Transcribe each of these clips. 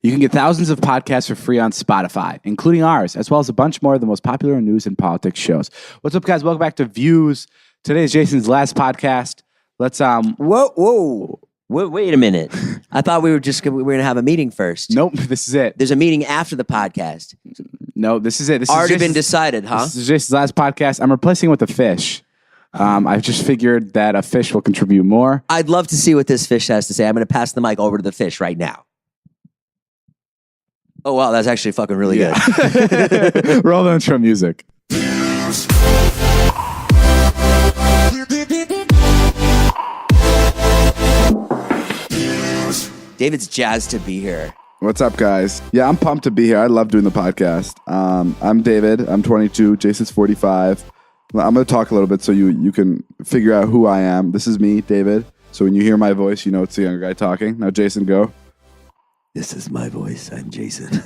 You can get thousands of podcasts for free on Spotify, including ours, as well as a bunch more of the most popular news and politics shows. What's up, guys? Welcome back to Views. Today is Jason's last podcast. Let's Whoa. Wait a minute. I thought we were going to have a meeting first. Nope, this is it. There's a meeting after the podcast. No, this is it. This Already is been decided, huh? This is Jason's last podcast. I'm replacing it with a fish. I've just figured that a fish will contribute more. I'd love to see what this fish has to say. I'm going to pass the mic over to the fish right now. Oh, wow, that's actually fucking really good. Roll the intro music. David's jazzed to be here. What's up, guys? Yeah, I'm pumped to be here. I love doing the podcast. I'm David. I'm 22. Jason's 45. I'm going to talk a little bit so you can figure out who I am. This is me, David. So when you hear my voice, you know it's the younger guy talking. Now, Jason, go. This is my voice. I'm Jason.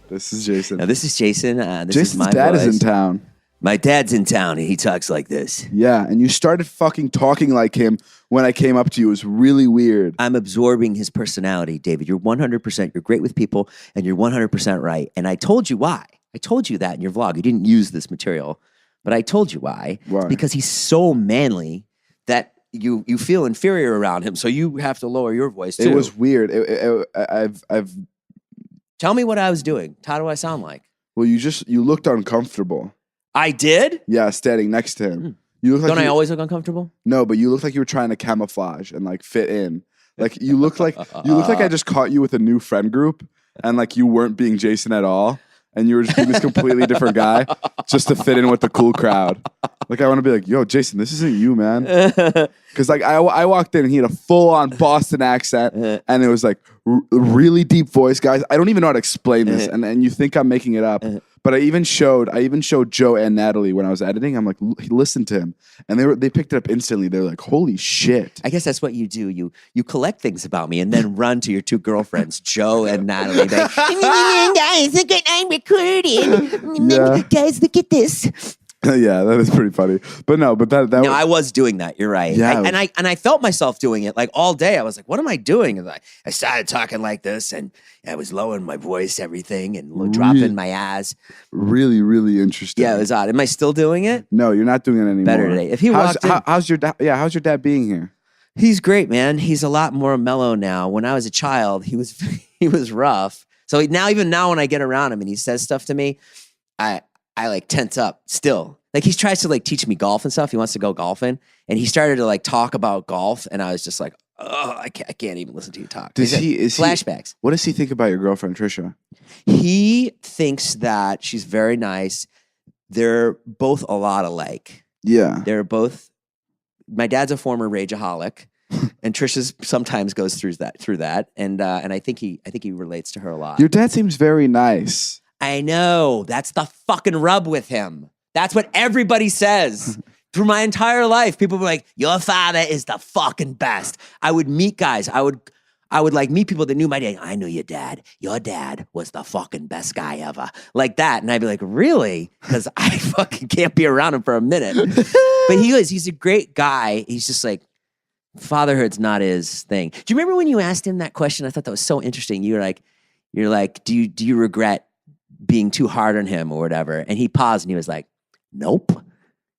This is Jason. Now, this is Jason. Jason's dad is in town. My dad's in town, and he talks like this. Yeah, and you started fucking talking like him when I came up to you. It was really weird. I'm absorbing his personality, David. You're 100%. You're great with people, and you're 100% right. And I told you why. I told you that in your vlog. You didn't use this material, but I told you why. Why? It's because he's so manly that you feel inferior around him, so you have to lower your voice too. It was weird. Tell me what I was doing. How do I sound like? Well, you looked uncomfortable. I did? Yeah, standing next to him. You look like Don't I always look uncomfortable? No, but you looked like you were trying to camouflage and like fit in. Like you look like I just caught you with a new friend group and like you weren't being Jason at all. And you were just being this completely different guy just to fit in with the cool crowd. Like, I want to be like, yo, Jason, this isn't you, man. Because, like, I walked in and he had a full-on Boston accent. And it was, like, really deep voice, guys. I don't even know how to explain this. And you think I'm making it up. But I even showed Joe and Natalie when I was editing. I'm like, listen to him. And they picked it up instantly. They're like, holy shit. I guess that's what you do. You collect things about me and then run to your two girlfriends, Joe and Natalie. Guys, look at I'm recording. Yeah. Guys, look at this. Yeah, that is pretty funny. But no, I was doing that. You're right. Yeah. And I felt myself doing it like all day. I was like, what am I doing? And I started talking like this and I was lowering my voice, everything, and dropping my ass. Really, really interesting. Yeah, it was odd. Am I still doing it? No, you're not doing it anymore. Better today. If he walked in, how's your dad being here? He's great, man. He's a lot more mellow now. When I was a child, he was rough. So even now when I get around him and he says stuff to me, I like tense up still. Like he tries to like teach me golf and stuff. He wants to go golfing and he started to like talk about golf and I was just like, oh, I can't even listen to you talk. Flashbacks. What does he think about your girlfriend, Trisha? He thinks that she's very nice. They're both a lot alike. Yeah. My dad's a former rageaholic and Trisha's sometimes goes through that. And I think he relates to her a lot. Your dad seems very nice. I know. That's the fucking rub with him. That's what everybody says. Through my entire life, people were like, your father is the fucking best. I would meet guys. I would like meet people that knew my dad. I knew your dad. Your dad was the fucking best guy ever. Like that. And I'd be like, really? Because I fucking can't be around him for a minute. But he's a great guy. He's just like, fatherhood's not his thing. Do you remember when you asked him that question? I thought that was so interesting. You're like, do you regret being too hard on him or whatever? And he paused and he was like, nope.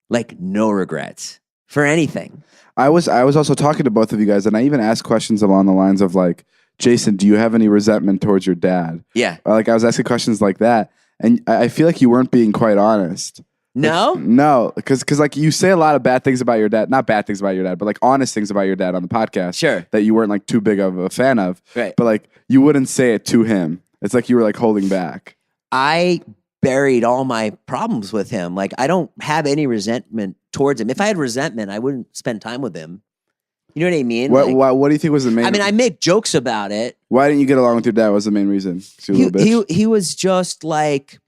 Like no regrets for anything. I was also talking to both of you guys and I even asked questions along the lines of like, Jason, do you have any resentment towards your dad? Yeah. Like I was asking questions like that. And I feel like you weren't being quite honest. No? Like, no. Because like you say a lot of bad things about your dad, not bad things about your dad, but like honest things about your dad on the podcast. Sure. That you weren't like too big of a fan of. Right. But like you wouldn't say it to him. It's like you were like holding back. I buried all my problems with him. Like I don't have any resentment towards him. If I had resentment, I wouldn't spend time with him. You know what I mean? What do you think was the main? I mean, I make jokes about it. Why didn't you get along with your dad? What was the main reason? He was just like,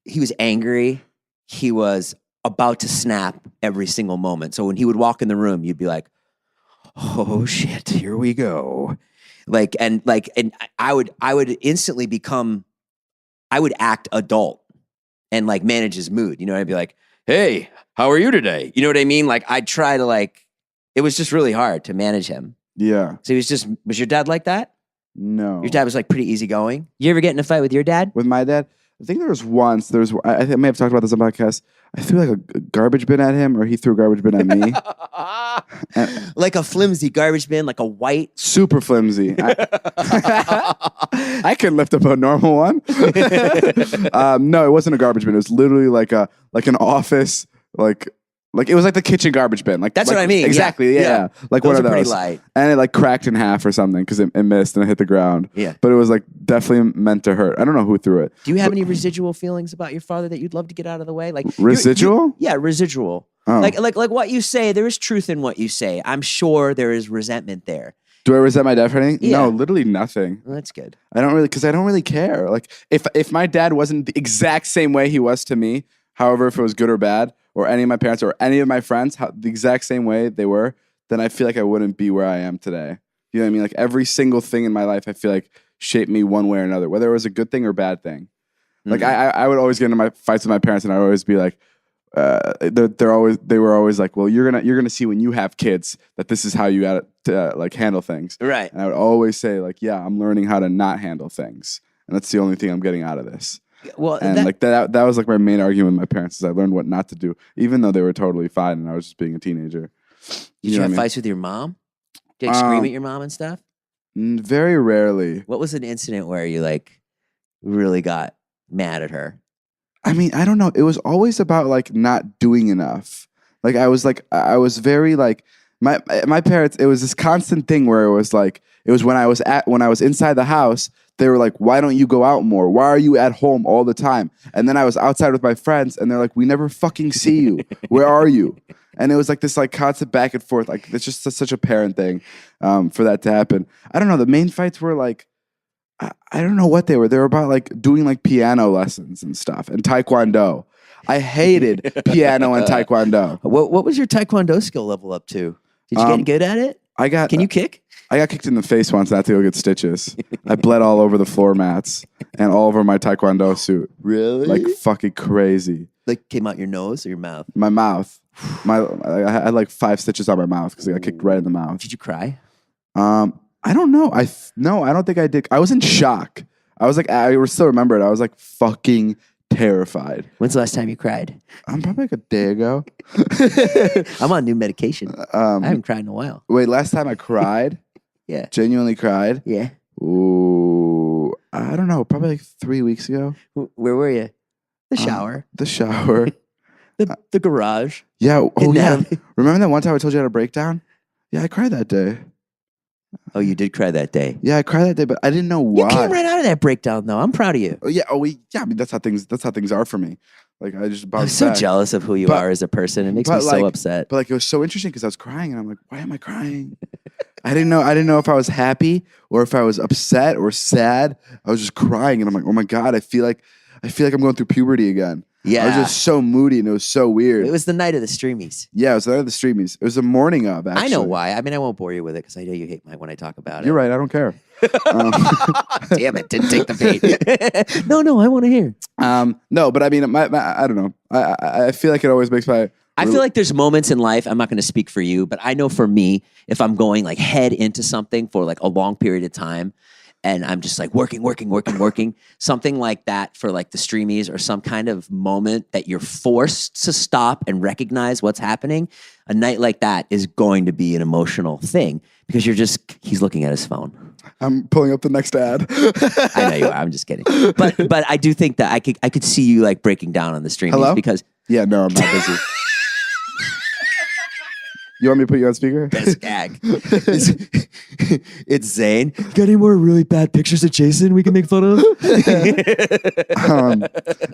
he was angry. He was about to snap every single moment. So when he would walk in the room, you'd be like, oh shit, here we go. And I would instantly become, I would act adult and like manage his mood. You know, I'd be like, hey, how are you today? You know what I mean? Like I'd try to like, it was just really hard to manage him. Yeah. So he was your dad like that? No. Your dad was like pretty easygoing. You ever get in a fight with your dad? With my dad, I think there was once. I think I may have talked about this on the podcast. I threw like a garbage bin at him, or he threw a garbage bin at me. Like a flimsy garbage bin, like a white. Super flimsy. I could lift up a normal one. No, it wasn't a garbage bin. It was literally like an office, like it was like the kitchen garbage bin. That's what I mean. Exactly. Yeah. Like Those one of are those. pretty light. And it like cracked in half or something because it missed and it hit the ground. Yeah. But it was like definitely meant to hurt. I don't know who threw it. Do you have any residual feelings about your father that you'd love to get out of the way? Like Residual? Yeah, residual. Oh. Like what you say. There is truth in what you say. I'm sure there is resentment there. Do I resent my dad for anything? Yeah. No, literally nothing. Well, that's good. I don't really care. Like if my dad wasn't the exact same way he was to me, however, if it was good or bad, or any of my parents or any of my friends, the exact same way they were, then I feel like I wouldn't be where I am today. You know what I mean? Like every single thing in my life, I feel like shaped me one way or another, whether it was a good thing or bad thing. Like I would always get into my fights with my parents, and I would always be like, they were always like, well, you're gonna see when you have kids that this is how you got to like handle things, Right. And I would always say like, yeah, I'm learning how to not handle things, and that's the only thing I'm getting out of this. Well, And like that was like my main argument with my parents is I learned what not to do, even though they were totally fine and I was just being a teenager. Did you know have what I mean? fights with your mom? Did you scream at your mom and stuff? Very rarely. What was an incident where you like really got mad at her? I mean, I don't know. It was always about like not doing enough. Like I was very like my parents. It was this constant thing where it was when I was inside the house. They were like, why don't you go out more? Why are you at home all the time? And then I was outside with my friends and they're like, we never fucking see you. Where are you? And it was like this like constant back and forth. Like it's just such a parent thing for that to happen. I don't know. The main fights were like, I don't know what they were. They were about like doing like piano lessons and stuff and taekwondo. I hated piano and taekwondo. What was your taekwondo skill level up to? Did you get good at it? Can you kick? I got kicked in the face once and I had to go get stitches. I bled all over the floor mats and all over my taekwondo suit. Really? Like fucking crazy. Like came out your nose or your mouth? My mouth. I had like 5 stitches on my mouth because I got kicked right in the mouth. Did you cry? I don't know. No, I don't think I did. I was in shock. I was like, I still remember it. I was like fucking terrified. When's the last time you cried? Probably like a day ago. I'm on new medication. I haven't cried in a while. Wait, last time I cried? Yeah. Genuinely cried? Yeah. Ooh, I don't know. Probably like 3 weeks ago. Where were you? The shower. The shower. The garage. Yeah. Oh, yeah. Natalie. Remember that one time I told you I had a breakdown? Yeah, I cried that day. Oh, you did cry that day. Yeah, I cried that day, but I didn't know why. You came right out of that breakdown, though. I'm proud of you. Oh, yeah. I mean, that's how things are for me. Like I just I'm bounced so back. jealous of who you are as a person. It makes me so upset. But like it was so interesting because I was crying and I'm like, why am I crying? I didn't know if I was happy or if I was upset or sad. I was just crying and I'm like, oh my God, I feel like I'm going through puberty again. Yeah. I was just so moody and it was so weird. It was the night of the streamies. Yeah, it was the night of the streamies. It was the morning of, actually. I know why. I mean, I won't bore you with it because I know you hate when I talk about You're right. I don't care. Damn it. Didn't take the bait. No, I want to hear. No, but I mean, I don't know. I feel like it always makes my... I feel like there's moments in life, I'm not going to speak for you, but I know for me, if I'm going like head into something for like a long period of time, and I'm just like working, something like that for like the streamies or some kind of moment that you're forced to stop and recognize what's happening, a night like that is going to be an emotional thing because he's looking at his phone. I'm pulling up the next ad. I know you are. I'm just kidding. But I do think that I could see you like breaking down on the streamies. Hello? Because Yeah, no, I'm not busy. You want me to put you on speaker? best gag. It's Zane. You got any more really bad pictures of Jason we can make fun of?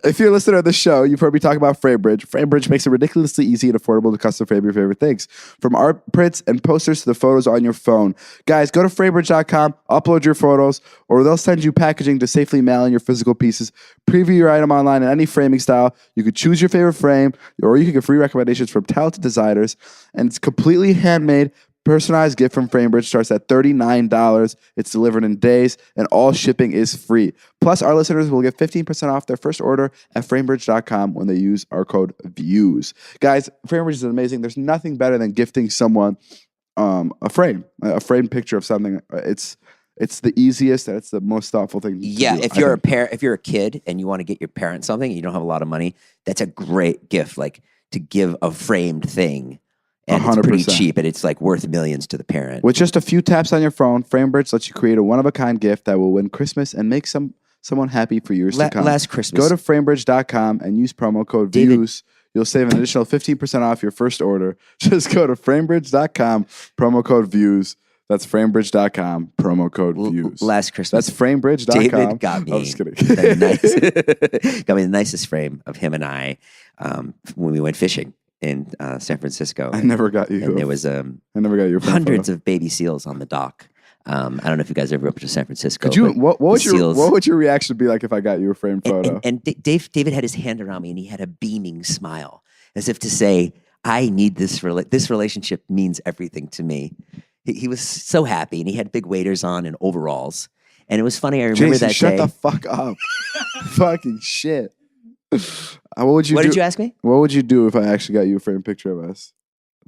If you're a listener of this show, you've heard me talk about FrameBridge. FrameBridge makes it ridiculously easy and affordable to custom frame your favorite things. From art prints and posters to the photos on your phone. Guys, go to framebridge.com, upload your photos, or they'll send you packaging to safely mail in your physical pieces. Preview your item online in any framing style. You could choose your favorite frame, or you can get free recommendations from talented designers. And it's completely handmade. Personalized gift from FrameBridge starts at $39. It's delivered in days, and all shipping is free. Plus, our listeners will get 15% off their first order at framebridge.com when they use our code VIEWS. Guys, FrameBridge is amazing. There's nothing better than gifting someone a framed picture of something. It's the easiest and it's the most thoughtful thing to do. If you're if you're a kid and you want to get your parents something, and you don't have a lot of money, that's a great gift. Like to give a framed thing, and it's pretty 100%. cheap, and it's like worth millions to the parent. With just a few taps on your phone, FrameBridge lets you create a one-of-a-kind gift that will win Christmas and make someone happy for years to come. Last Christmas, Go to framebridge.com and use promo code David. VIEWS. You'll save an additional 15% off your first order. Just go to framebridge.com, promo code VIEWS. That's framebridge.com, promo code VIEWS. Last Christmas, That's framebridge.com. David got me. I'm just kidding. got me the nicest frame of him and I when we went fishing in San Francisco. I never got you. And there was I never got your frame hundreds photo. of baby seals on the dock. I don't know if you guys ever went up to San Francisco. Could you? but What would your reaction be like if I got you a framed photo? And David had his hand around me, and he had a beaming smile, as if to say, "I need this. This relationship means everything to me." He was so happy, and he had big waders on and overalls. And it was funny. I remember Jason, that shut day. the fuck up. Fucking shit. What would you do? What did you ask me? What would you do if I actually got you a framed picture of us?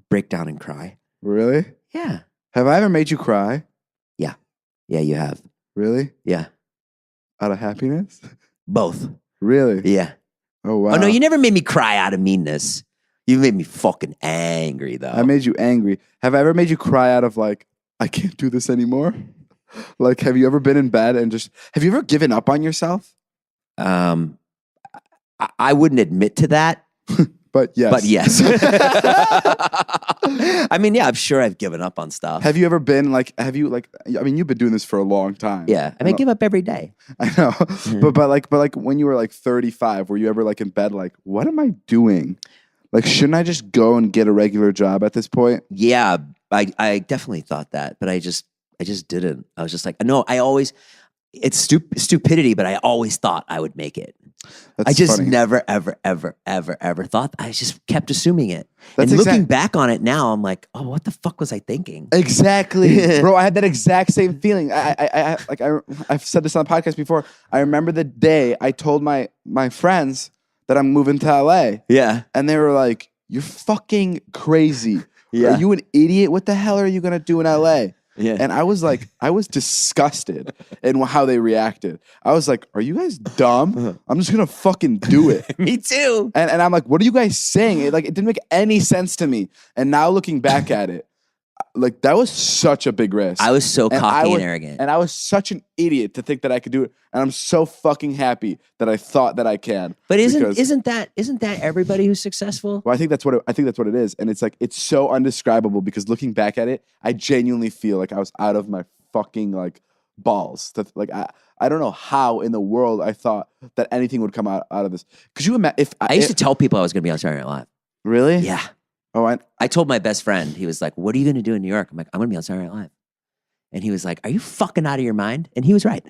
Break down and cry. Really? Yeah. Have I ever made you cry? Yeah, you have. Really? Yeah. Out of happiness? Both. Really? Yeah. Oh, wow. Oh, no, you never made me cry out of meanness. You made me fucking angry, though. I made you angry. Have I ever made you cry out of like, I can't do this anymore? Like, have you ever been in bed and have you ever given up on yourself? I wouldn't admit to that. But yes. But yes. I mean, yeah, I'm sure I've given up on stuff. Have you ever been like, I mean, you've been doing this for a long time. Yeah. I mean, I give up every day. I know. But like when you were like 35, were you ever like in bed like, what am I doing? Like, shouldn't I just go and get a regular job at this point? Yeah, I definitely thought that, but I just didn't. I was just like, no, it's stupidity, but I always thought I would make it. That's I just funny. never, ever, ever, ever, ever thought. I just kept assuming it. That's and looking back on it now, I'm like, oh, what the fuck was I thinking? Exactly, bro. I had that exact same feeling. I've said this on the podcast before. I remember the day I told my friends that I'm moving to LA, Yeah. and they were like, "You're fucking crazy. Yeah. Are you an idiot? What the hell are you gonna do in LA?" Yeah. And I was like, I was disgusted in how they reacted. I was like, are you guys dumb? I'm just gonna fucking do it. Me too. And I'm like, what are you guys saying? It didn't make any sense to me. And now looking back at it, like that was such a big risk. I was so And cocky and arrogant. And I was such an idiot to think that I could do it. And I'm so fucking happy that I thought that I can. But Because- isn't that everybody who's successful? Well, I think that's what it is, and it's like it's so undescribable because looking back at it, I genuinely feel like I was out of my fucking like balls. Like I don't know how in the world I thought that anything would come out of this. Could you imagine if I used to tell people I was going to be on Saturday Night Live. really? Yeah. Oh, I told my best friend, he was like, what are you going to do in New York? I'm like, I'm going to be on Saturday Night Live. And he was like, are you fucking out of your mind? And he was right.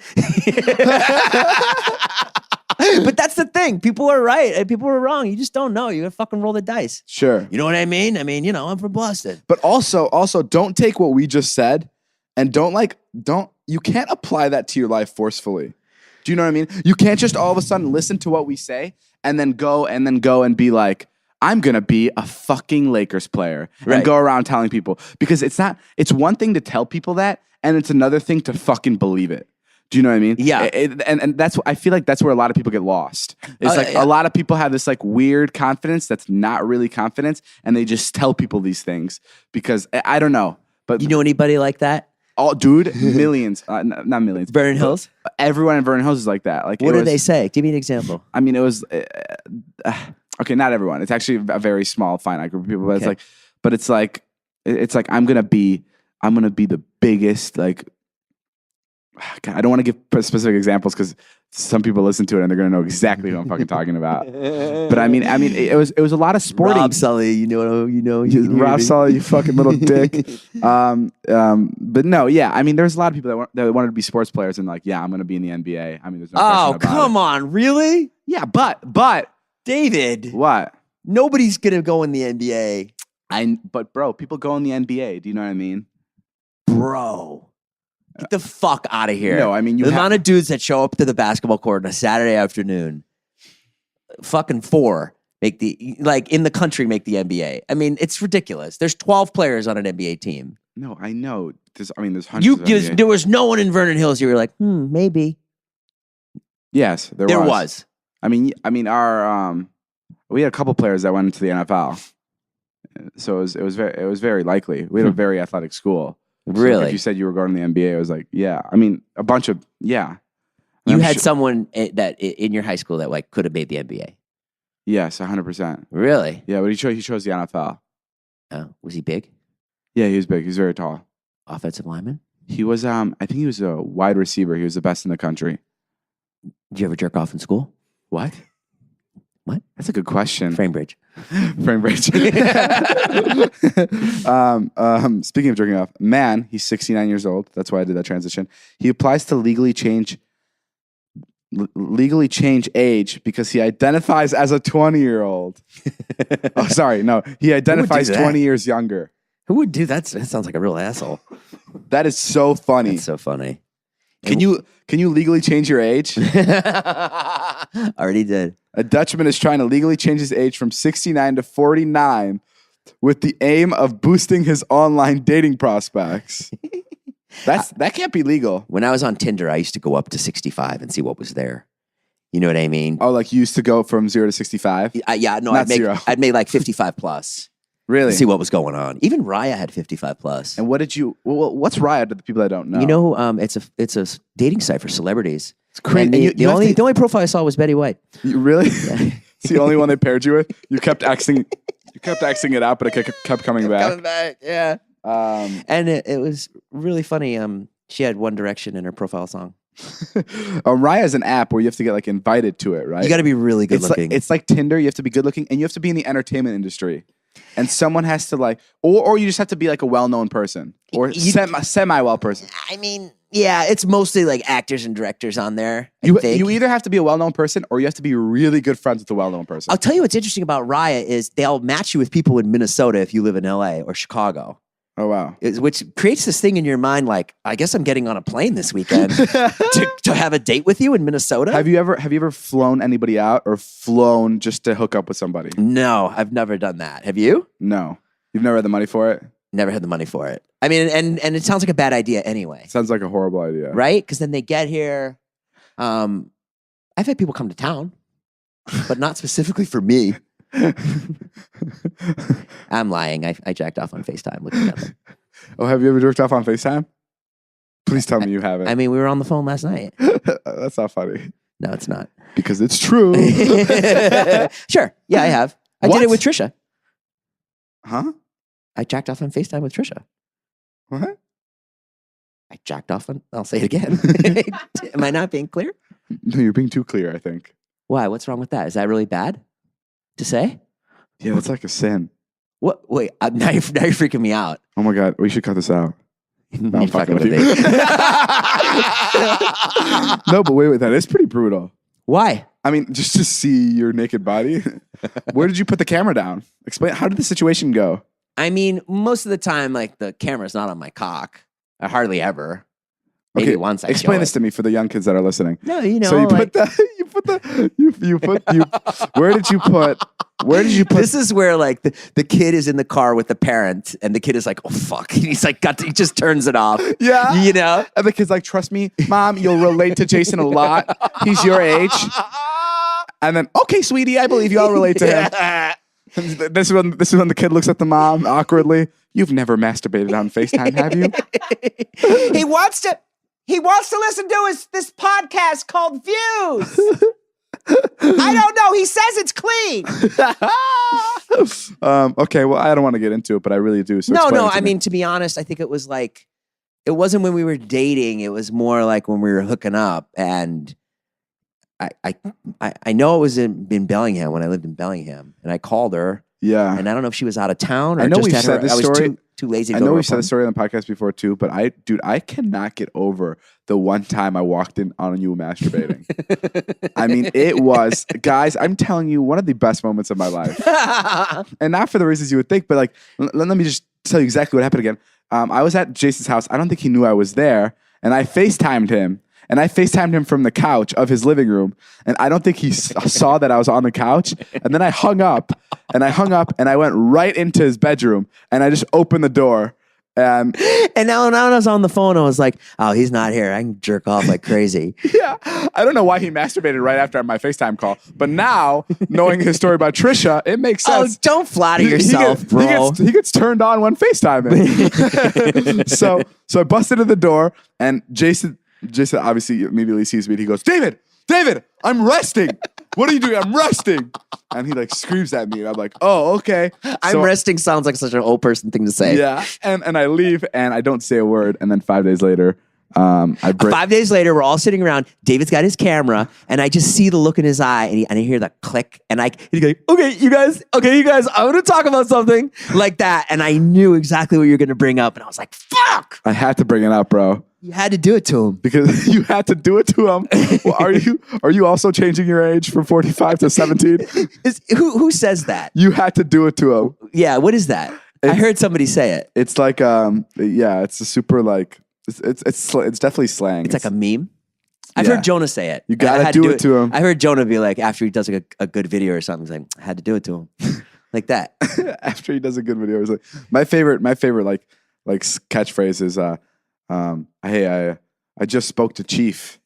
But that's the thing. People are right and people are wrong. You just don't know. You got to fucking roll the dice. sure. You know what I mean? I mean, I'm from Boston. But also don't take what we just said and you can't apply that to your life forcefully. Do you know what I mean? You can't just all of a sudden listen to what we say and then go and be like, I'm going to be a fucking Lakers player Right. and go around telling people, because it's one thing to tell people that and it's another thing to fucking believe it. Do you know what I mean? Yeah. And that's I feel like that's where a lot of people get lost. It's like yeah. a lot of people have this like weird confidence that's not really confidence, and they just tell people these things because I don't know. But You know anybody like that? dude, millions, not millions. Vernon Hills? Everyone in Vernon Hills is like that. Like, What did they say? Give me an example. I mean, it was okay. Not everyone. It's actually a very small, finite group of people. But Okay. it's like I'm gonna be the biggest like. God, I don't want to give specific examples because some people listen to it and they're gonna know exactly who I'm fucking talking about. But I mean, it was a lot of sporting. Rob Sully, Rob Sully, you fucking little dick. But no, yeah. I mean, there's a lot of people that wanted to be sports players and like, yeah, I'm gonna be in the NBA. I mean, there's no Oh, question about come on. Really? it. Yeah, but David, what? nobody's going to go in the NBA. But bro, people go in the NBA. Do you know what I mean? Bro. Get the fuck out of here. No, I mean, the amount of dudes that show up to the basketball court on a Saturday afternoon, fucking 4, make in the country make the NBA. I mean, it's ridiculous. There's 12 players on an NBA team. No, I know. There's hundreds of NBA. There was no one in Vernon Hills. You were like, maybe. Yes, there was. I mean, our we had a couple players that went into the NFL, so it was very likely. We had a very athletic school. Really? So if you said you were going to the NBA, I was like, yeah. I mean, a bunch of yeah. You had someone that in your high school that like could have made the NBA. Yes, 100%. Really? Yeah, but he chose the NFL. Oh, was he big? Yeah, he was big. He was very tall. Offensive lineman? He was I think he was a wide receiver. He was the best in the country. Did you ever jerk off in school? What? What? That's a good question. Frame bridge. Frame bridge. Speaking of jerking off, man, he's 69 years old. That's why I did that transition. He applies to legally change age because he identifies as a 20-year-old. Oh, sorry. No, he identifies 20 years younger. Who would do that? That sounds like a real asshole. That is so funny. That's so funny. Can you legally change your age? Already did. A Dutchman is trying to legally change his age from 69 to 49 with the aim of boosting his online dating prospects. That can't be legal. When I was on Tinder, I used to go up to 65 and see what was there. You know what I mean? Oh, like you used to go from 0 to 65? Yeah, no, I'd make like 55 plus. Really? To see what was going on. Even Raya had 55 plus. And what's Raya to the people that don't know? You know, it's a dating site for celebrities. It's crazy. The only profile I saw was Betty White. You really? Yeah. It's the only one they paired you with? You kept Xing it out, but it kept coming back. Coming back, yeah. And it was really funny. She had One Direction in her profile song. Raya is an app where you have to get like invited to it, right? You got to be really good looking. It's like Tinder. You have to be good looking, and you have to be in the entertainment industry. And someone has to like, or you just have to be like a well-known person, or semi-well person. I mean, yeah, it's mostly like actors and directors on there. You either have to be a well-known person, or you have to be really good friends with a well-known person. I'll tell you what's interesting about Raya is they'll match you with people in Minnesota if you live in LA or Chicago. Oh, wow. Which creates this thing in your mind like, I guess I'm getting on a plane this weekend to have a date with you in Minnesota. Have you ever flown anybody out or flown just to hook up with somebody? No, I've never done that. Have you? No. You've never had the money for it? Never had the money for it. I mean, and it sounds like a bad idea anyway. Sounds like a horrible idea. Right? Because then they get here. I've had people come to town, but not specifically for me. I'm lying. I jacked off on FaceTime looking at them. Oh, have you ever jerked off on FaceTime? Please tell me you haven't. I mean, we were on the phone last night. That's not funny. No, it's not. Because it's true. Sure. Yeah, I have. I did it with Trisha. Huh? I jacked off on FaceTime with Trisha. What? I jacked off on... I'll say it again. Am I not being clear? No, you're being too clear, I think. Why? What's wrong with that? Is that really bad to say? Yeah, that's like a sin. What? Wait, now you're freaking me out. Oh my God, we should cut this out. No, I'm fucking with you. No, but wait, that is pretty brutal. Why? I mean, just to see your naked body. Where did you put the camera down? Explain, how did the situation go? I mean, most of the time, like the camera's not on my cock. I hardly ever. Maybe once I explain this to me for the young kids that are listening. No, you know. So you put where did you put? This is where like the kid is in the car with the parent, and the kid is like, "Oh fuck!" And he's like, he just turns it off. Yeah, you know. And the kid's like, "Trust me, Mom, you'll relate to Jason a lot. He's your age." And then, okay, sweetie, I believe you. I'll relate to him. This is when the kid looks at the mom awkwardly. You've never masturbated on FaceTime, have you? He wants to listen to this podcast called Views. I don't know. He says it's clean. Okay, well, I don't want to get into it, but I really do. So no. I mean, to be honest, I think it was like, it wasn't when we were dating. It was more like when we were hooking up. And I know it was in Bellingham when I lived in Bellingham, and I called her. Yeah. And I don't know if she was out of town or I know just we've had said her. this I was story. too lazy to I go know to her we've said phone. the story on the podcast before too, but I cannot get over the one time I walked in on you masturbating. I mean, it was, guys, I'm telling you, one of the best moments of my life. And not for the reasons you would think, but like, let me just tell you exactly what happened again. I was at Jason's house. I don't think he knew I was there, and I FaceTimed him. and I FaceTimed him from the couch of his living room, and I don't think he saw that I was on the couch. And then I hung up, and I went right into his bedroom, and I just opened the door. And now when I was on the phone, I was like, oh, he's not here. I can jerk off like crazy. yeah, I don't know why he masturbated right after my FaceTime call, but now knowing his story about Trisha, it makes sense. Oh, don't flatter yourself, bro. He gets turned on when FaceTiming. so I busted in the door, and Jason obviously immediately sees me, and he goes, David, I'm resting. What are you doing? I'm resting. And he like screams at me, and I'm like, oh, okay. I'm resting sounds like such an old person thing to say. Yeah. And I leave, and I don't say a word. And then 5 days later, 5 days later, we're all sitting around. David's got his camera, and I just see the look in his eye, and I hear the click, and he's like, okay, you guys, I'm going to talk about something like that. And I knew exactly what you were going to bring up, and I was like, fuck. I had to bring it up, bro. You had to do it to him. Because you had to do it to him. Well, are you also changing your age from 45 to 17? Who says that? You had to do it to him. Yeah, what is that? I heard somebody say it. It's like it's a super like it's definitely slang. It's like a meme. I've heard Jonah say it. You gotta do it to him. I heard Jonah be like, after he does like a good video or something, he's like, I had to do it to him. Like that. After he does a good video, it's like my favorite like catchphrase is hey, I just spoke to Chief,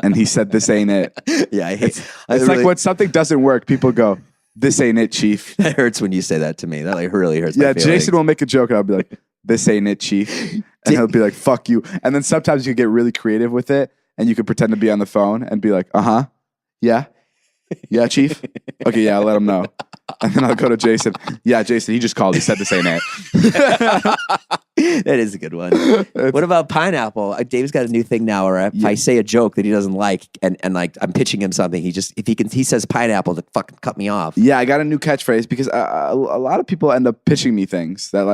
and he said this ain't it. Yeah, it's like when something doesn't work, people go, this ain't it, Chief. That hurts when you say that to me. That like really hurts. Yeah, Jason will make a joke, and I'll be like, this ain't it, Chief, and he'll be like, fuck you. And then sometimes you get really creative with it, and you could pretend to be on the phone and be like, yeah, Chief. Okay, yeah, I'll let him know. And then I'll go to Jason. Yeah, Jason, he just called. He said this ain't it. That is a good one. What about pineapple? Dave's got a new thing now where if I say a joke that he doesn't like and like I'm pitching him something, he says pineapple to fucking cut me off. Yeah, I got a new catchphrase because a lot of people end up pitching me things that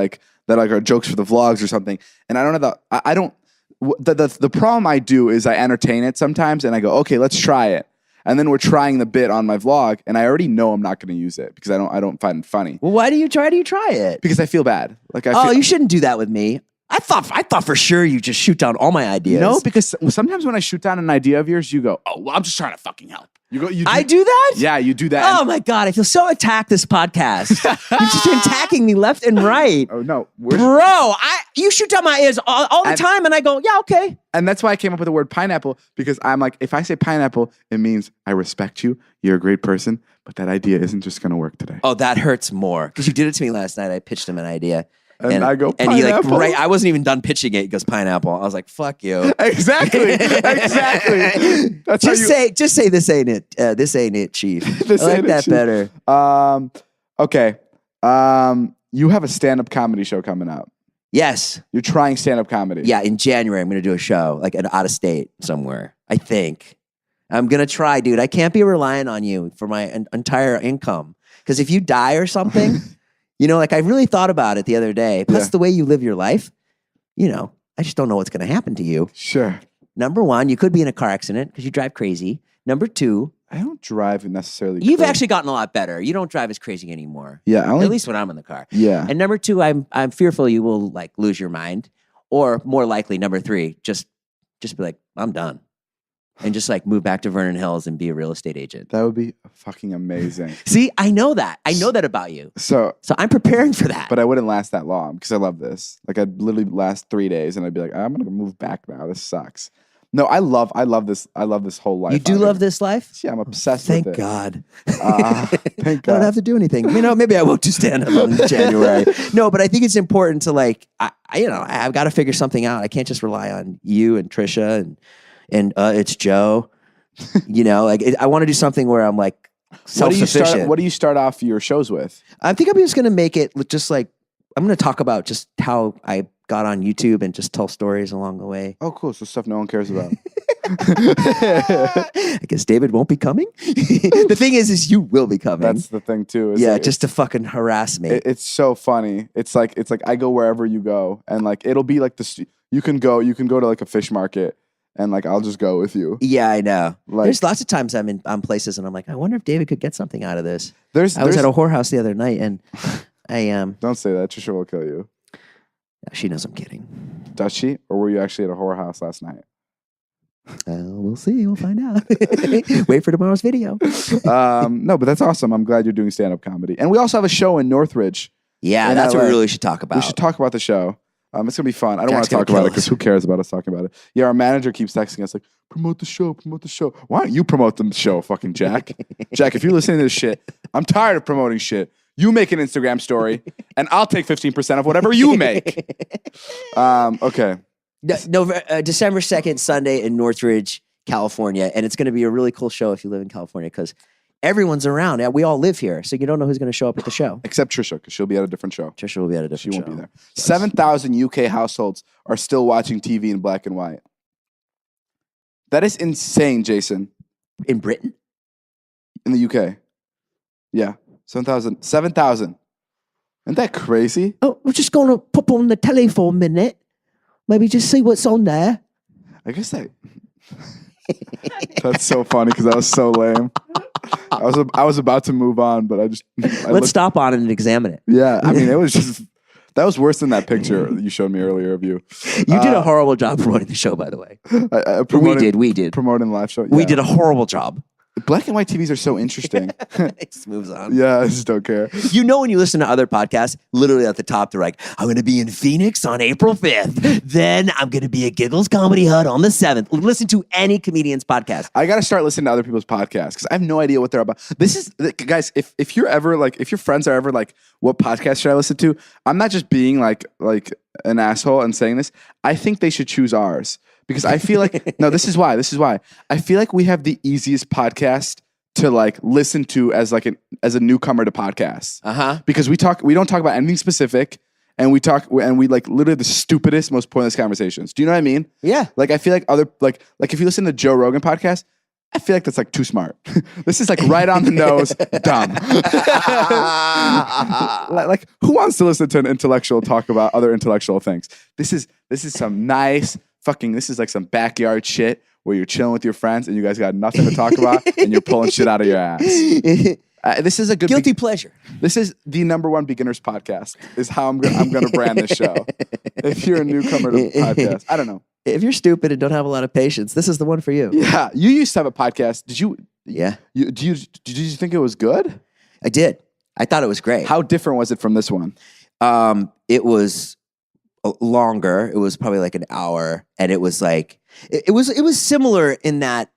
are jokes for the vlogs or something. And I don't have the problem I do is I entertain it sometimes and I go, okay, let's try it. And then we're trying the bit on my vlog, and I already know I'm not going to use it because I don't find it funny. Well, why do you try it? Because I feel bad. You shouldn't do that with me. I thought for sure you just shoot down all my ideas. No, because sometimes when I shoot down an idea of yours, you go, "Oh, well, I'm just trying to fucking help." I do that? Yeah, you do that. Oh my God, I feel so attacked this podcast. You've just been attacking me left and right. Oh no. Bro, you shoot down my ears all the time and I go, yeah, okay. And that's why I came up with the word pineapple, because I'm like, if I say pineapple, it means I respect you, you're a great person, but that idea isn't just going to work today. Oh, that hurts more. Because you did it to me last night. I pitched him an idea. And I go, pineapple. And he like, I wasn't even done pitching it. He goes, pineapple. I was like, fuck you. Exactly. That's just say this ain't it. This ain't it, Chief. I like that Chief. Better. Okay. You have a stand-up comedy show coming up. Yes. You're trying stand-up comedy. Yeah, in January, I'm going to do a show, like out of state somewhere, I think. I'm going to try, dude. I can't be relying on you for my entire income. Because if you die or something... like I really thought about it the other day. Plus the way you live your life, I just don't know what's going to happen to you. Sure. Number one, you could be in a car accident because you drive crazy. Number two, I don't drive necessarily. You've actually gotten a lot better. You don't drive as crazy anymore. Yeah. At least when I'm in the car. Yeah. And number two, I'm fearful you will like lose your mind. Or more likely, number three, just be like, I'm done. And just like move back to Vernon Hills and be a real estate agent. That would be fucking amazing. See, I know that. I know that about you. So I'm preparing for that. But I wouldn't last that long because I love this. Like I'd literally last 3 days and I'd be like, I'm gonna move back now. This sucks. No, I love this. I love this whole life. You do love this life? Yeah, I'm obsessed with it. Thank God. Thank God. I don't have to do anything. Maybe I won't do stand up in January. No, but I think it's important to like, I've got to figure something out. I can't just rely on you and Trisha and it's Joe. I want to do something where I'm like self-sufficient. What do you start off your shows with? I think I'm just going to make it just like, I'm going to talk about just how I got on YouTube and just tell stories along the way. Oh, cool. So stuff no one cares about. I guess David won't be coming. The thing is you will be coming. That's the thing too. Just to fucking harass me. It's so funny. It's like I go wherever you go, and like it'll be like this. You can go to like a fish market, and like I'll just go with you. Yeah, I know. Like, there's lots of times I'm in places, and I'm like, I wonder if David could get something out of this. I was at a whorehouse the other night, and I Don't say that. Trisha will kill you. She knows I'm kidding. Does she? Or were you actually at a whorehouse last night? We'll see. We'll find out. Wait for tomorrow's video. No, but that's awesome. I'm glad you're doing stand-up comedy. And we also have a show in Northridge. Yeah, in that's what LA. we really should talk about. We should talk about the show. It's gonna be fun. I don't want Jack's to talk gonna about kill it because us. who cares about us talking about it? Yeah, our manager keeps texting us like, promote the show, promote the show. Why don't you promote the show, fucking Jack? Jack, if you're listening to this shit, I'm tired of promoting shit. You make an Instagram story, and I'll take 15% of whatever you make. Okay. December 2nd, Sunday in Northridge, California. And it's going to be a really cool show if you live in California because everyone's around. Yeah, we all live here. So you don't know who's going to show up at the show. Except Trisha, because she'll be at a different show. Trisha will be at a different She show. won't be there. 7,000 UK households are still watching TV in black and white. That is insane, Jason. In Britain? In the UK. Yeah. 7,000. 7,000. Isn't that crazy? Oh, we're just going to pop on the telly for a minute. Maybe just see what's on there. I guess that... That's so funny because that was so lame. I was about to move on, but Let's stop on it and examine it. Yeah, I mean, it was just... That was worse than that picture you showed me earlier of you. You did a horrible job promoting the show, by the way. We did. Promoting the live show. We Yeah. did a horrible job. Black and white TVs are so interesting. It just moves on. Yeah, I just don't care. You know when you listen to other podcasts, literally at the top, they're like, I'm going to be in Phoenix on April 5th. Then I'm going to be at Giggles Comedy Hut on the 7th. Listen to any comedian's podcast. I got to start listening to other people's podcasts because I have no idea what they're about. This is, guys, if you're ever like, if your friends are ever like, what podcast should I listen to? I'm not just being like an asshole and saying this. I think they should choose ours. Because I feel like, no, this is why. I feel like we have the easiest podcast to like listen to as like as a newcomer to podcasts. Because we don't talk about anything specific, and we like literally the stupidest, most pointless conversations. Do you know what I mean? Yeah. Like I feel like other like if you listen to Joe Rogan podcast, I feel like that's like too smart. This is like right on the nose, dumb. like who wants to listen to an intellectual talk about other intellectual things? This is some nice. This is like some backyard shit where you're chilling with your friends and you guys got nothing to talk about and you're pulling shit out of your ass. This is a good guilty pleasure. This is the #1 beginners podcast. Is how I'm gonna brand this show. If you're a newcomer to podcast, I don't know. If you're stupid and don't have a lot of patience, this is the one for you. Yeah, you used to have a podcast. Did you? Yeah. Did you think it was good? I did. I thought it was great. How different was it from this one? It was longer. It was probably like an hour, and it was like it was similar in that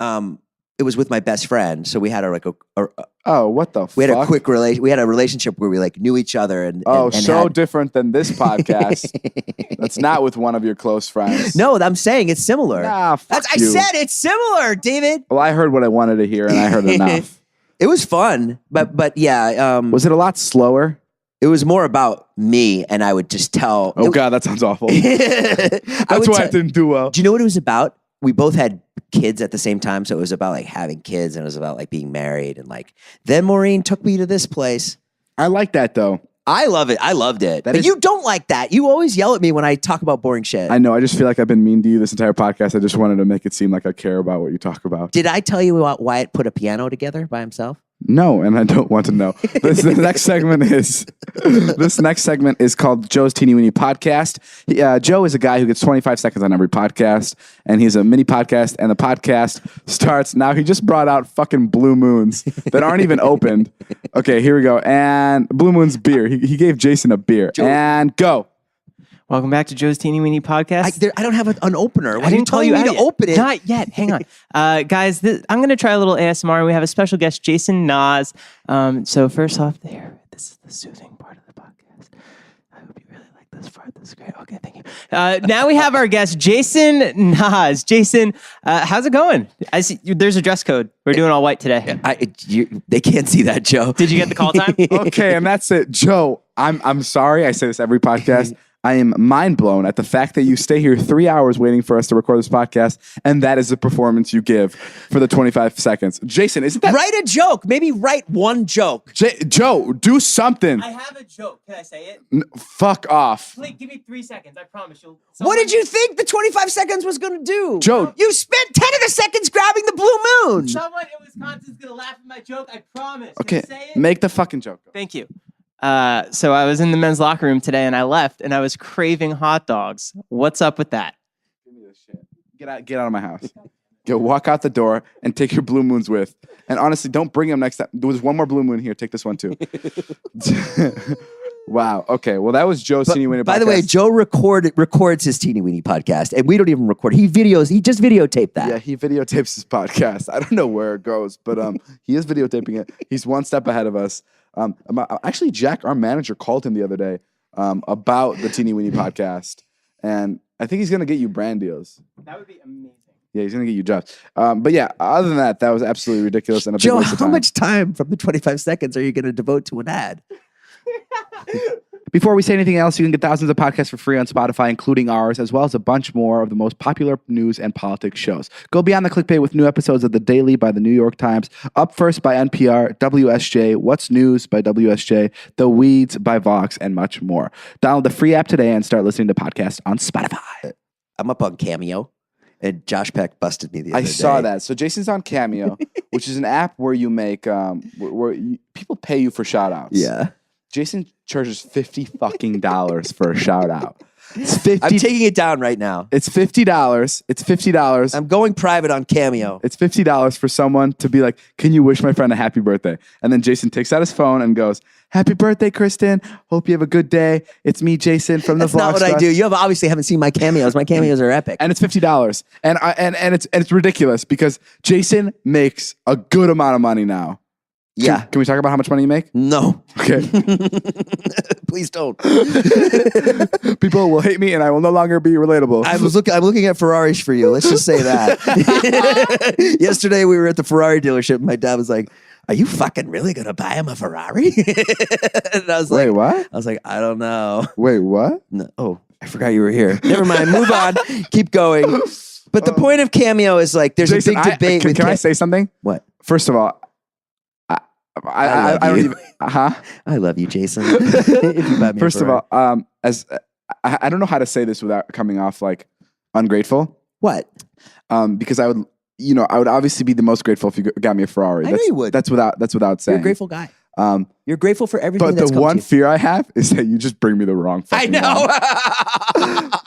it was with my best friend, so we had what the fuck? We had a quick we had a relationship where we like knew each other and different than this podcast. That's not with one of your close friends. No, I'm saying it's similar. Nah, fuck I you. said it's similar, David. Well, I heard what I wanted to hear, and I heard enough. It was fun, but yeah. Was it a lot slower? It was more about me, and I would just tell. Oh God, that sounds awful. That's why it didn't do well. Do you know what it was about? We both had kids at the same time, so it was about like having kids, and it was about like being married, and like then Maureen took me to this place. I like that though. I love it. I loved it. But you don't like that. You always yell at me when I talk about boring shit. I know. I just feel like I've been mean to you this entire podcast. I just wanted to make it seem like I care about what you talk about. Did I tell you about Wyatt put a piano together by himself? No, and I don't want to know. This next segment is called Joe's Teeny Weeny Podcast. Joe is a guy who gets 25 seconds on every podcast, and he's a mini podcast, and the podcast starts now. He just brought out fucking Blue Moons that aren't even opened. Okay, here we go. And Blue Moon's beer. He gave Jason a beer. Joe. And go. Welcome back to Joe's Teeny Weeny Podcast. I don't have an opener. I didn't tell you to open it. Not yet. Hang on. Guys, I'm going to try a little ASMR. We have a special guest, Jason Nas. So first off, this is the soothing part of the podcast. I hope you really like this part. This is great. Okay, thank you. Now we have our guest, Jason Nas. Jason, how's it going? I see there's a dress code. We're doing all white today. They can't see that, Joe. Did you get the call time? Okay, and that's it. Joe, I'm sorry. I say this every podcast. I am mind blown at the fact that you stay here 3 hours waiting for us to record this podcast, and that is the performance you give for the 25 seconds. Jason, isn't that... Write a joke. Maybe write one joke. Joe, do something. I have a joke. Can I say it? Fuck off. Please, give me 3 seconds. I promise you'll... What did you think the 25 seconds was going to do? Joe. You spent 10 of the seconds grabbing the blue moon. Someone in Wisconsin's going to laugh at my joke. I promise. Okay, Can I say it? make the fucking joke. Thank you. So I was in the men's locker room today and I left and I was craving hot dogs. What's up with that? Give me this shit. Get out of my house. Go walk out the door and take your blue moons with. And honestly, don't bring them next time. There's one more blue moon here. Take this one too. Wow. Okay. Well, that was Joe's Teeny Weeny podcast. By the way, Joe records his Teeny Weeny podcast, and we don't even record. He just videotaped that. Yeah, he videotapes his podcast. I don't know where it goes, but he is videotaping it. He's one step ahead of us. Actually, Jack, our manager, called him the other day about the Teeny Weeny podcast, and I think he's gonna get you brand deals. That would be amazing. Yeah, he's gonna get you jobs. But yeah, other than that was absolutely ridiculous and a big Joe, waste of how time. much time from the 25 seconds are you going to devote to an ad? Before we say anything else, you can get thousands of podcasts for free on Spotify, including ours, as well as a bunch more of the most popular news and politics shows. Go beyond the clickbait with new episodes of The Daily by the New York Times, Up First by NPR, WSJ, What's News by WSJ, The Weeds by Vox, and much more. Download the free app today and start listening to podcasts on Spotify. I'm up on Cameo, and Josh Peck busted me the other day. I saw that. So Jason's on Cameo, which is an app where you make people pay you for shout outs. Yeah. Jason charges $50 for a shout out. It's $50. I'm taking it down right now. It's $50. It's $50. I'm going private on Cameo. It's $50 for someone to be like, can you wish my friend a happy birthday? And then Jason takes out his phone and goes, happy birthday, Kristen. Hope you have a good day. It's me, Jason, from the That's not what I do. You obviously haven't seen my cameos. My cameos are epic. And it's $50. And it's ridiculous because Jason makes a good amount of money now. Yeah. Can we talk about how much money you make? No. Okay. Please don't. People will hate me and I will no longer be relatable. I'm looking at Ferraris for you. Let's just say that. Yesterday we were at the Ferrari dealership and my dad was like, are you fucking really going to buy him a Ferrari? And I was like, wait, what? I was like, I don't know. Wait, what? No. Oh, I forgot you were here. Never mind. Move on. Keep going. But the point of Cameo is like, there's Jason, a big debate. Can I say something? What? First of all, I don't even. I love you, Jason. If you buy me First of all, I don't know how to say this without coming off like ungrateful. What? Because I would obviously be the most grateful if you got me a Ferrari. I know you would. That's without saying. You're a grateful guy. You're grateful for everything. But that's the come one to you. fear I have is that you just bring me the wrong fucking I know.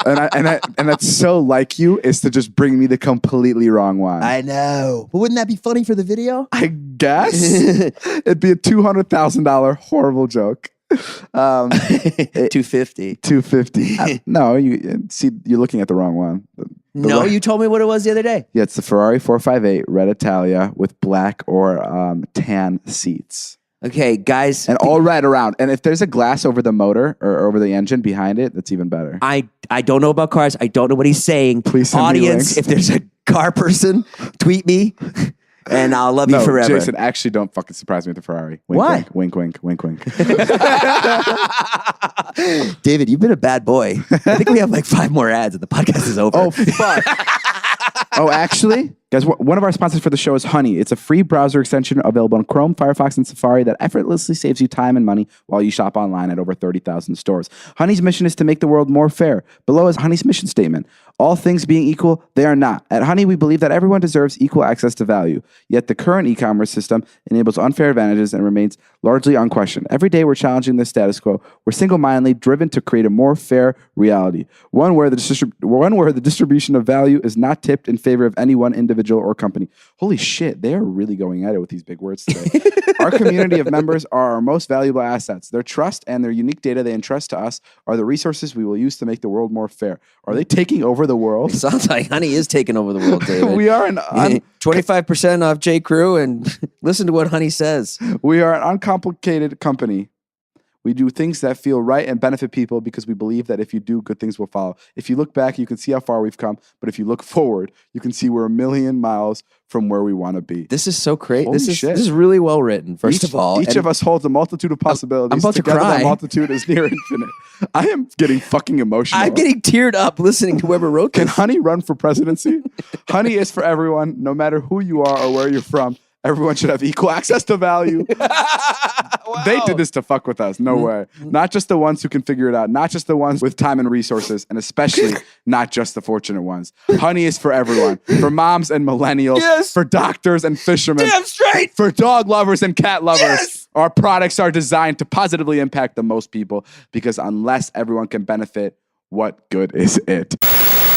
wine. and that's so like you is to just bring me the completely wrong wine. I know. But wouldn't that be funny for the video? I guess it'd be a $200,000 horrible joke. 250. $250. No, you're looking at the wrong one. No, you told me what it was the other day. Yeah, it's the Ferrari 458 Red Italia with black or tan seats. Okay, guys. And all red around. And if there's a glass over the motor or over the engine behind it, that's even better. I don't know about cars. I don't know what he's saying. Please send me Audience, links. if there's a car person, tweet me. And I'll love you forever. Jason, actually don't fucking surprise me with the Ferrari. Wink, Why? Wink, wink, wink, wink, wink. David, you've been a bad boy. I think we have like 5 more ads and the podcast is over. Oh, fuck. Oh, actually, guys, one of our sponsors for the show is Honey. It's a free browser extension available on Chrome, Firefox, and Safari that effortlessly saves you time and money while you shop online at over 30,000 stores. Honey's mission is to make the world more fair. Below is Honey's mission statement. All things being equal, they are not. At Honey, we believe that everyone deserves equal access to value. Yet the current e-commerce system enables unfair advantages and remains largely unquestioned. Every day we're challenging the status quo. We're single-mindedly driven to create a more fair reality. One where the distribution of value is not tipped in favor of any one individual or company. Holy shit, they are really going at it with these big words today. Our community of members are our most valuable assets. Their trust and their unique data they entrust to us are the resources we will use to make the world more fair. Are they taking over the world? Sounds like Honey is taking over the world, David. We are 25% off J. Crew and listen to what Honey says. We are an uncomplicated company. We do things that feel right and benefit people because we believe that if you do, good things will follow. If you look back, you can see how far we've come. But if you look forward, you can see we're a million miles from where we want to be. This is so great. Holy This shit. is really well written, first of all. Each of us holds a multitude of possibilities. I'm about to Together, cry. that multitude is near infinite. I am getting fucking emotional. I'm getting teared up listening to whoever wrote Can this. Honey run for presidency? Honey is for everyone, no matter who you are or where you're from. Everyone should have equal access to value. Wow. They did this to fuck with us. No way. Not just the ones who can figure it out. Not just the ones with time and resources. And especially not just the fortunate ones. Honey is for everyone. For moms and millennials. Yes. For doctors and fishermen. Damn straight. For dog lovers and cat lovers. Yes. Our products are designed to positively impact the most people because unless everyone can benefit, what good is it?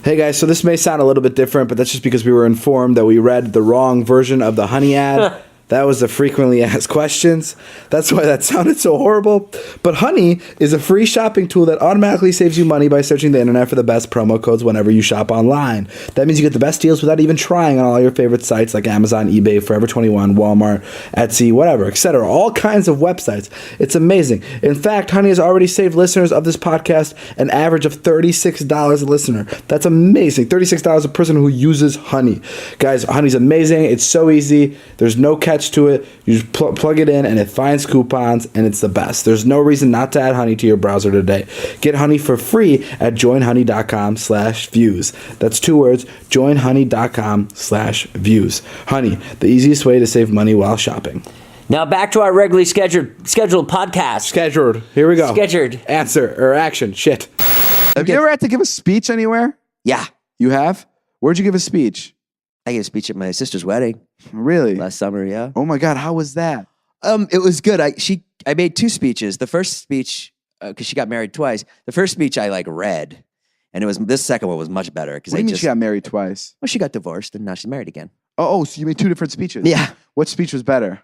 Hey guys, so this may sound a little bit different, but that's just because we were informed that we read the wrong version of the Honey ad. That was the frequently asked questions. That's why that sounded so horrible. But Honey is a free shopping tool that automatically saves you money by searching the internet for the best promo codes whenever you shop online. That means you get the best deals without even trying on all your favorite sites like Amazon, eBay, Forever 21, Walmart, Etsy, whatever, etc. All kinds of websites. It's amazing. In fact, Honey has already saved listeners of this podcast an average of $36 a listener. That's amazing. $36 a person who uses Honey. Guys, Honey's amazing. It's so easy. There's no catch to it. You just plug it in and it finds coupons and it's the best. There's no reason not to add Honey to your browser today. Get Honey for free at joinhoney.com/views. That's 2 words, joinhoney.com/views. Honey, the easiest way to save money while shopping. Now back to our regularly scheduled podcast. Scheduled. Here we go. Scheduled. Answer or action. Shit. Have you ever had to give a speech anywhere? Yeah. You have? Where'd you give a speech? I gave a speech at my sister's wedding Really? last summer, yeah. Oh my God, how was that? It was good. I made 2 speeches. The first speech, because she got married twice, the first speech I read, and this second one was much better. What do you mean she got married twice? Well, she got divorced and now she's married again. Oh, so you made 2 different speeches? Yeah. What speech was better?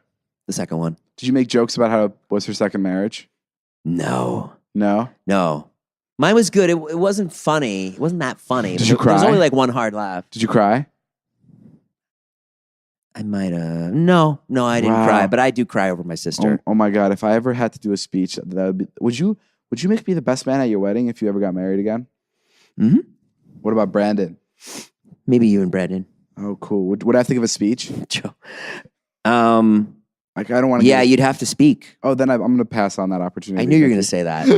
The second one. Did you make jokes about how it was her second marriage? No. No? Mine was good. It wasn't funny. It wasn't that funny. Did you There was cry? only one hard laugh. Did you cry? I might have. No, I didn't Wow. cry, but I do cry over my sister. Oh my God, if I ever had to do a speech, that would be, would you make me the best man at your wedding if you ever got married again? Mhm. What about Brandon? Maybe you and Brandon. Oh, cool. Would I have to give a speech? Joe. Like, I don't want to. Yeah, you'd have to speak. Oh, then I'm going to pass on that opportunity. I knew you were going to say that. I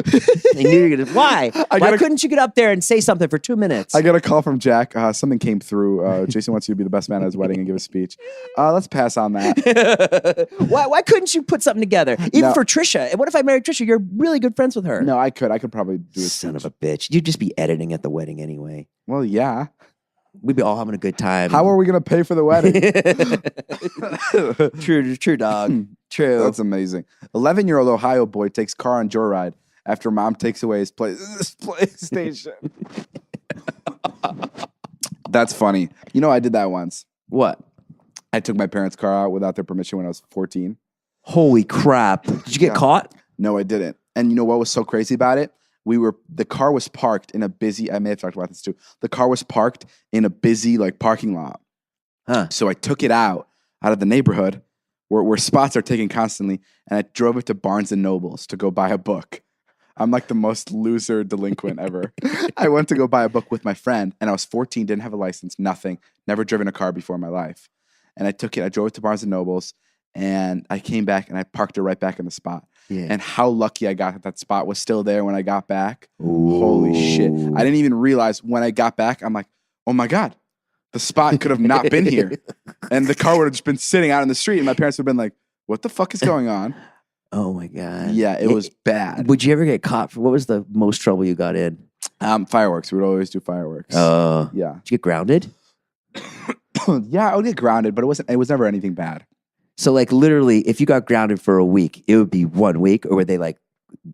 knew you were going to. Why? Why couldn't you get up there and say something for 2 minutes? I got a call from Jack. Something came through. Jason wants you to be the best man at his wedding and give a speech. Let's pass on that. Why couldn't you put something together? Even for Trisha. And what if I married Trisha? You're really good friends with her. No, I could. I could probably do a Son speech. of a bitch. You'd just be editing at the wedding anyway. Well, yeah. We'd be all having a good time. How are we going to pay for the wedding? True, dog. True. That's amazing. 11-year-old Ohio boy takes car on joyride after mom takes away his PlayStation. That's funny. You know, I did that once. What? I took my parents' car out without their permission when I was 14. Holy crap. Did you get caught? No, I didn't. And you know what was so crazy about it? The car was parked in a busy, I may have talked about this too. The car was parked in a busy parking lot. Huh. So I took it out of the neighborhood where spots are taken constantly, and I drove it to Barnes and Nobles to go buy a book. I'm like the most loser delinquent ever. I went to go buy a book with my friend, and I was 14, didn't have a license, nothing, never driven a car before in my life. And I drove it to Barnes and Nobles, and I came back and I parked it right back in the spot. Yeah. And how lucky I got that spot was still there when I got back. Ooh. Holy shit. I didn't even realize when I got back, I'm like, oh my God, the spot could have not been here. And the car would have just been sitting out in the street, and my parents would have been like, what the fuck is going on? Oh my God. Yeah, it was bad. Would you ever get caught what was the most trouble you got in? Fireworks. We would always do fireworks. Yeah. Yeah. Did you get grounded? Yeah, I would get grounded, but it was never anything bad. So literally, if you got grounded for a week, it would be 1 week, or would they let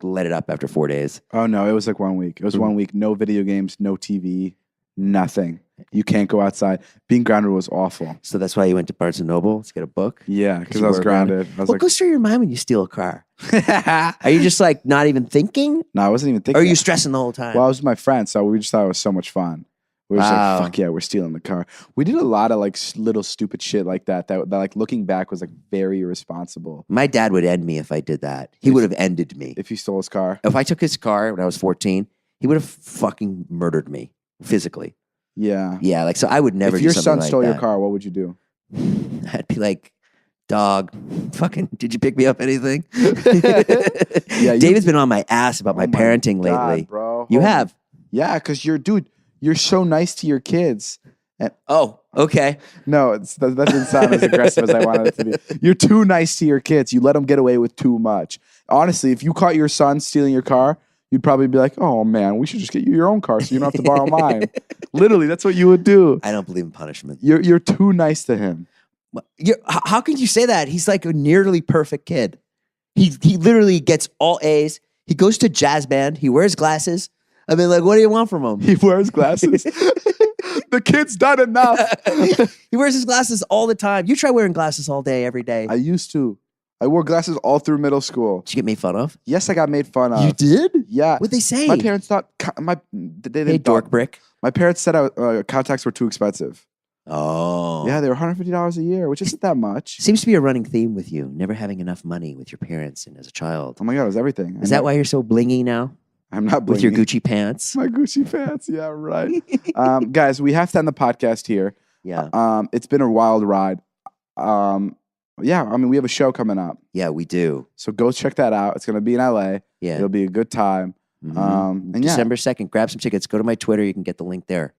it up after 4 days? Oh no, it was 1 week. It was 1 week. No video games, no TV, nothing. You can't go outside. Being grounded was awful. So that's why you went to Barnes and Noble to get a book? Yeah, because I was grounded. I was what goes through your mind when you steal a car? Are you just not even thinking? No, I wasn't even thinking. Or are you stressing the whole time? Well, I was with my friends, so we just thought it was so much fun. We were just like, fuck yeah, we're stealing the car. We did a lot of little stupid shit like that looking back was very irresponsible. My dad would end me if I did that. He would have ended me. If he stole his car? If I took his car when I was 14, he would have fucking murdered me physically. Yeah. Yeah, so I would never If do your something son stole like your that. car, what would you do? I'd be like, dog, fucking, did you pick me up anything? Yeah, David's been on my ass about my parenting lately. God, bro. You have? Yeah, because you're so nice to your kids. And, oh, okay. No, that didn't sound as aggressive as I wanted it to be. You're too nice to your kids. You let them get away with too much. Honestly, if you caught your son stealing your car, you'd probably be like, oh man, we should just get you your own car so you don't have to borrow mine. Literally, that's what you would do. I don't believe in punishment. You're too nice to him. How can you say that? He's like a nearly perfect kid. He literally gets all A's. He goes to jazz band. He wears glasses. I've been like, what do you want from him? He wears glasses. The kid's done enough. He wears his glasses all the time. You try wearing glasses all day, every day. I used to. I wore glasses all through middle school. Did you get made fun of? Yes, I got made fun of. You did? Yeah. What'd they say? My parents thought Hey, Dobrik. My parents said contacts were too expensive. Oh. Yeah, they were $150 a year, which isn't that much. Seems to be a running theme with you, never having enough money with your parents and as a child. Oh my God, it was everything. Is that why you're so blingy now? I'm not With your blingy. Gucci pants? My Gucci pants. Yeah, right. Guys, we have to end the podcast here. Yeah. It's been a wild ride. Yeah, I mean, we have a show coming up. Yeah, we do. So go check that out. It's going to be in LA. Yeah. It'll be a good time. Mhm. And yeah. December 2nd. Grab some tickets. Go to my Twitter. You can get the link there.